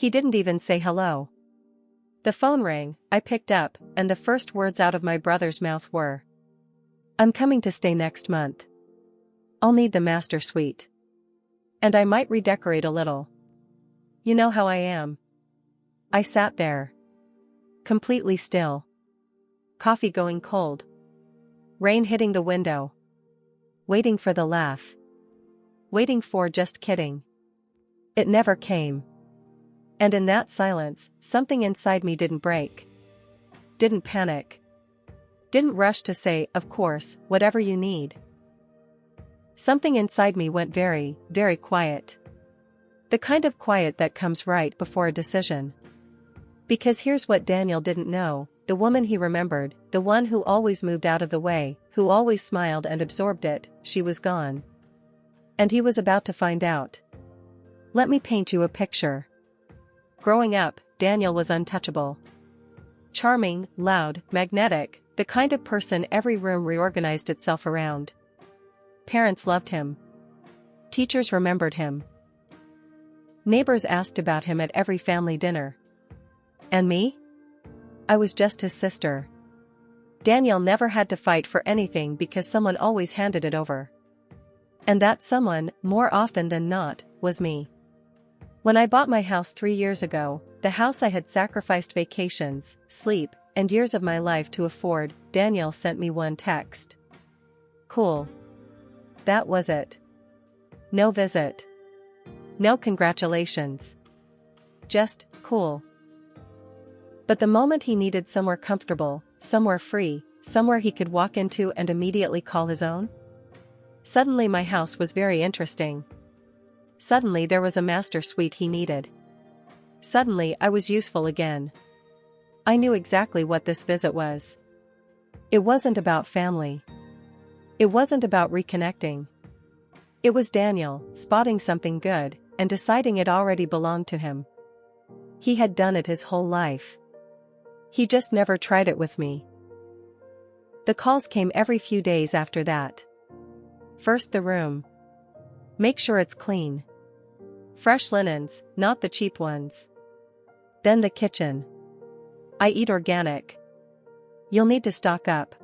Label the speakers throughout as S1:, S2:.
S1: He didn't even say hello. The phone rang, I picked up, and the first words out of my brother's mouth were, "I'm coming to stay next month. I'll need the master suite. And I might redecorate a little. You know how I am." I sat there. Completely still. Coffee going cold. Rain hitting the window. Waiting for the laugh. Waiting for just kidding. It never came. And in that silence, something inside me didn't break. Didn't panic. Didn't rush to say, "Of course, whatever you need." Something inside me went very, very quiet. The kind of quiet that comes right before a decision. Because here's what Daniel didn't know, the woman he remembered, the one who always moved out of the way, who always smiled and absorbed it, she was gone. And he was about to find out. Let me paint you a picture. Growing up, Daniel was untouchable. Charming, loud, magnetic, the kind of person every room reorganized itself around. Parents loved him. Teachers remembered him. Neighbors asked about him at every family dinner. And me? I was just his sister. Daniel never had to fight for anything because someone always handed it over. And that someone, more often than not, was me. When I bought my house 3 years ago, the house I had sacrificed vacations, sleep, and years of my life to afford, Daniel sent me one text. Cool. That was it. No visit. No congratulations. Just, cool. But the moment he needed somewhere comfortable, somewhere free, somewhere he could walk into and immediately call his own, suddenly my house was very interesting. Suddenly there was a master suite he needed. Suddenly I was useful again. I knew exactly what this visit was. It wasn't about family. It wasn't about reconnecting. It was Daniel, spotting something good, and deciding it already belonged to him. He had done it his whole life. He just never tried it with me. The calls came every few days after that. First the room. Make sure it's clean. Fresh linens, not the cheap ones. Then the kitchen. I eat organic. You'll need to stock up.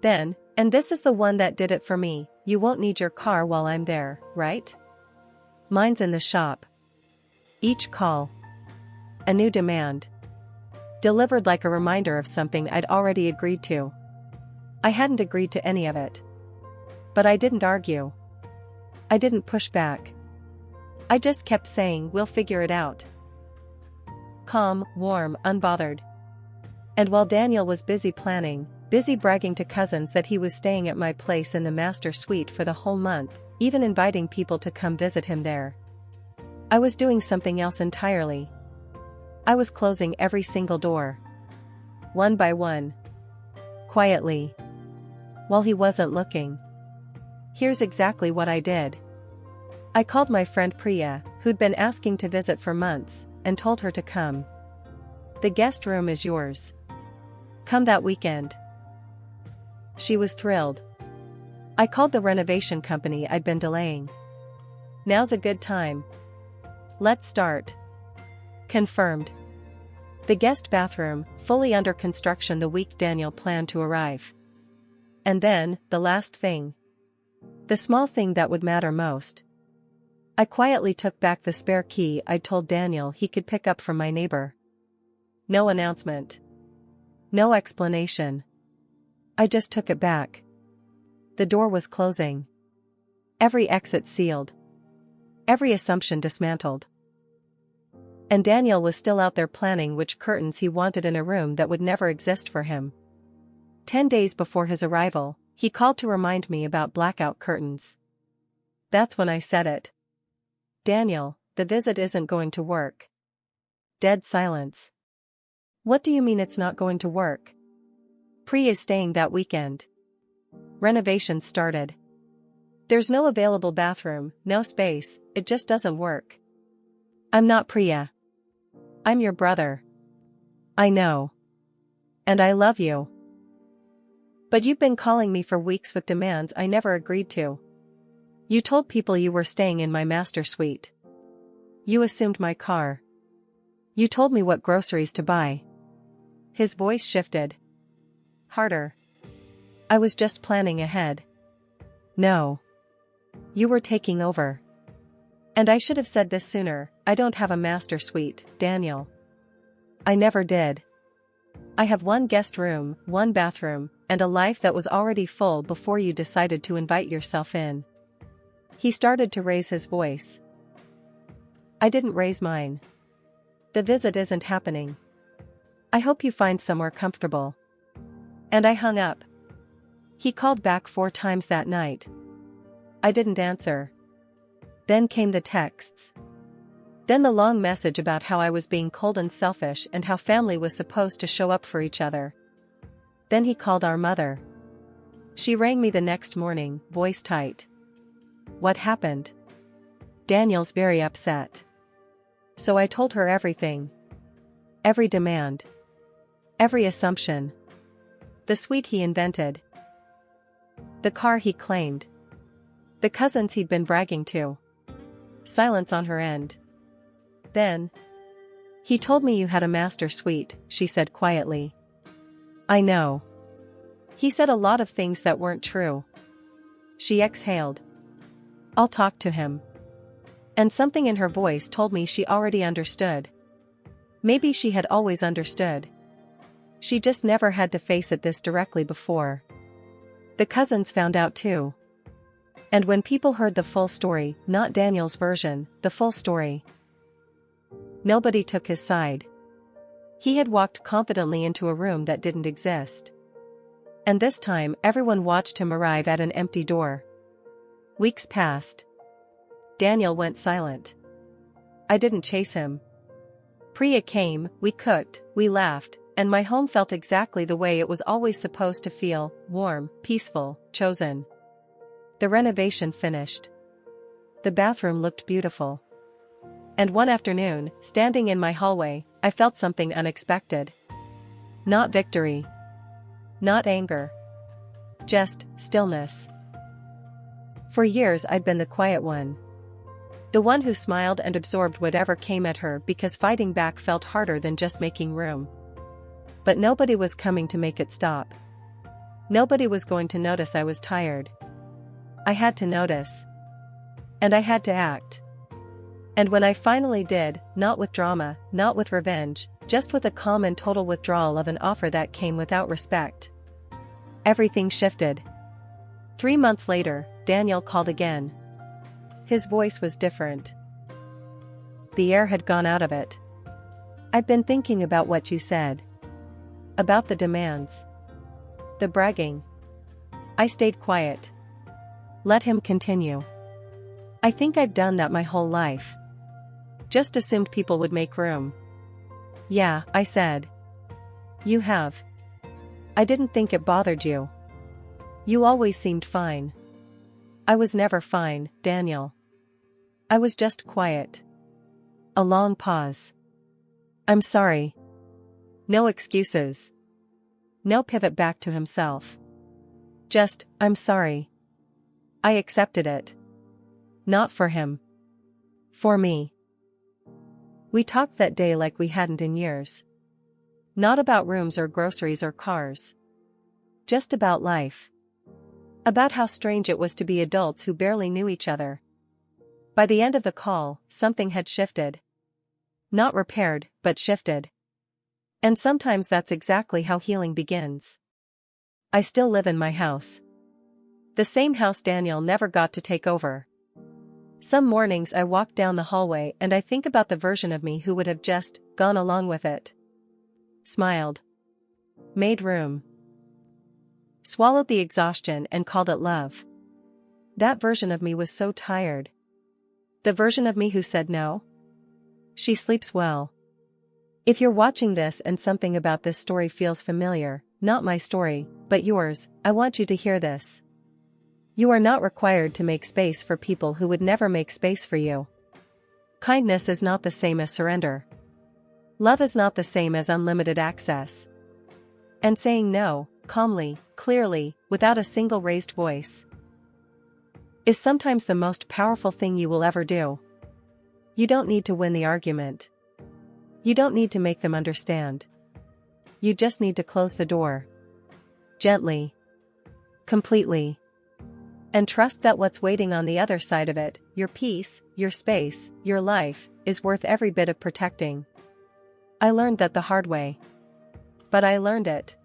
S1: Then, and this is the one that did it for me, you won't need your car while I'm there, right? Mine's in the shop. Each call. A new demand. Delivered like a reminder of something I'd already agreed to. I hadn't agreed to any of it. But I didn't argue. I didn't push back. I just kept saying, "We'll figure it out." Calm, warm, unbothered. And while Daniel was busy planning, busy bragging to cousins that he was staying at my place in the master suite for the whole month, even inviting people to come visit him there, I was doing something else entirely. I was closing every single door. One by one. Quietly. While he wasn't looking. Here's exactly what I did. I called my friend Priya, who'd been asking to visit for months, and told her to come. "The guest room is yours. Come that weekend." She was thrilled. I called the renovation company I'd been delaying. "Now's a good time. Let's start." Confirmed. The guest bathroom, fully under construction the week Daniel planned to arrive. And then, the last thing. The small thing that would matter most. I quietly took back the spare key I'd told Daniel he could pick up from my neighbor. No announcement. No explanation. I just took it back. The door was closing. Every exit sealed. Every assumption dismantled. And Daniel was still out there planning which curtains he wanted in a room that would never exist for him. 10 days before his arrival, he called to remind me about blackout curtains. That's when I said it. "Daniel, the visit isn't going to work." Dead silence. "What do you mean it's not going to work?" "Priya's staying that weekend. Renovations started. There's no available bathroom, no space, it just doesn't work." "I'm not Priya. I'm your brother." "I know. And I love you. But you've been calling me for weeks with demands I never agreed to. You told people you were staying in my master suite. You assumed my car. You told me what groceries to buy. His voice shifted. Harder. I was just planning ahead. No. You were taking over. And I should have said this sooner, I don't have a master suite, Daniel. I never did. I have one guest room, one bathroom, and a life that was already full before you decided to invite yourself in. He started to raise his voice. I didn't raise mine. The visit isn't happening. I hope you find somewhere comfortable. And I hung up. He called back 4 times that night. I didn't answer. Then came the texts. Then the long message about how I was being cold and selfish and how family was supposed to show up for each other. Then he called our mother. She rang me the next morning, voice tight. What happened? Daniel's very upset. So I told her everything. Every demand. Every assumption. The suite he invented. The car he claimed. The cousins he'd been bragging to. Silence on her end. Then. He told me you had a master suite, she said quietly. I know. He said a lot of things that weren't true. She exhaled. I'll talk to him. And something in her voice told me she already understood. Maybe she had always understood. She just never had to face it this directly before. The cousins found out too. And when people heard the full story, not Daniel's version, the full story, nobody took his side. He had walked confidently into a room that didn't exist. And this time everyone watched him arrive at an empty door. Weeks passed. Daniel went silent. I didn't chase him. Priya came, we cooked, we laughed, and my home felt exactly the way it was always supposed to feel, warm, peaceful, chosen. The renovation finished. The bathroom looked beautiful. And one afternoon, standing in my hallway, I felt something unexpected. Not victory. Not anger. Just stillness. For years I'd been the quiet one. The one who smiled and absorbed whatever came at her because fighting back felt harder than just making room. But nobody was coming to make it stop. Nobody was going to notice I was tired. I had to notice. And I had to act. And when I finally did, not with drama, not with revenge, just with a calm and total withdrawal of an offer that came without respect, everything shifted. 3 months later, Daniel called again. His voice was different. The air had gone out of it. I've been thinking about what you said. About the demands. The bragging. I stayed quiet. Let him continue. I think I've done that my whole life. Just assumed people would make room. Yeah, I said. You have. I didn't think it bothered you. You always seemed fine. I was never fine, Daniel. I was just quiet. A long pause. I'm sorry. No excuses. No pivot back to himself. Just, I'm sorry. I accepted it. Not for him. For me. We talked that day like we hadn't in years. Not about rooms or groceries or cars. Just about life. About how strange it was to be adults who barely knew each other. By the end of the call, something had shifted. Not repaired, but shifted. And sometimes that's exactly how healing begins. I still live in my house. The same house Daniel never got to take over. Some mornings I walk down the hallway and I think about the version of me who would have just gone along with it. Smiled. Made room. Swallowed the exhaustion and called it love. That version of me was so tired. The version of me who said no? She sleeps well. If you're watching this and something about this story feels familiar, not my story, but yours, I want you to hear this. You are not required to make space for people who would never make space for you. Kindness is not the same as surrender. Love is not the same as unlimited access. And saying no, calmly, clearly, without a single raised voice, is sometimes the most powerful thing you will ever do. You don't need to win the argument. You don't need to make them understand. You just need to close the door. Gently. Completely. And trust that what's waiting on the other side of it, your peace, your space, your life, is worth every bit of protecting. I learned that the hard way. But I learned it.